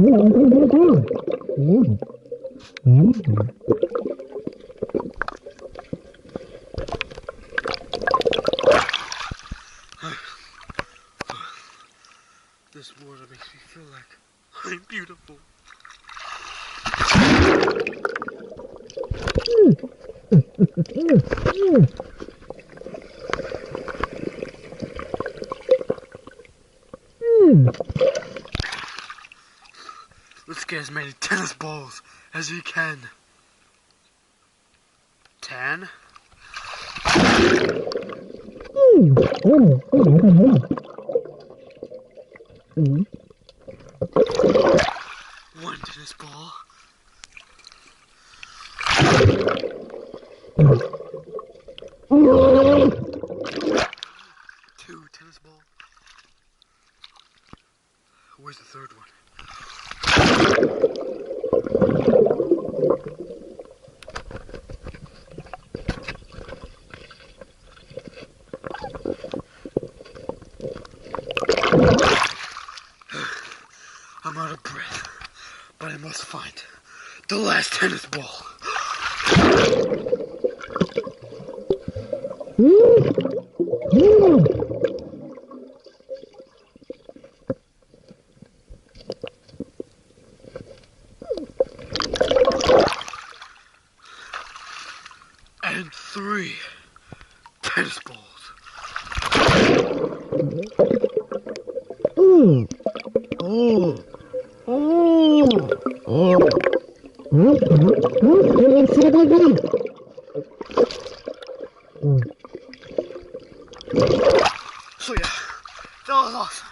This water makes me feel like I'm beautiful. Let's get as many tennis balls as we can. 10. 1 tennis ball. 2 tennis ball. Where's the third one? I'm out of breath, but I must find the last tennis ball. And 3 tennis balls. So yeah, that was awesome.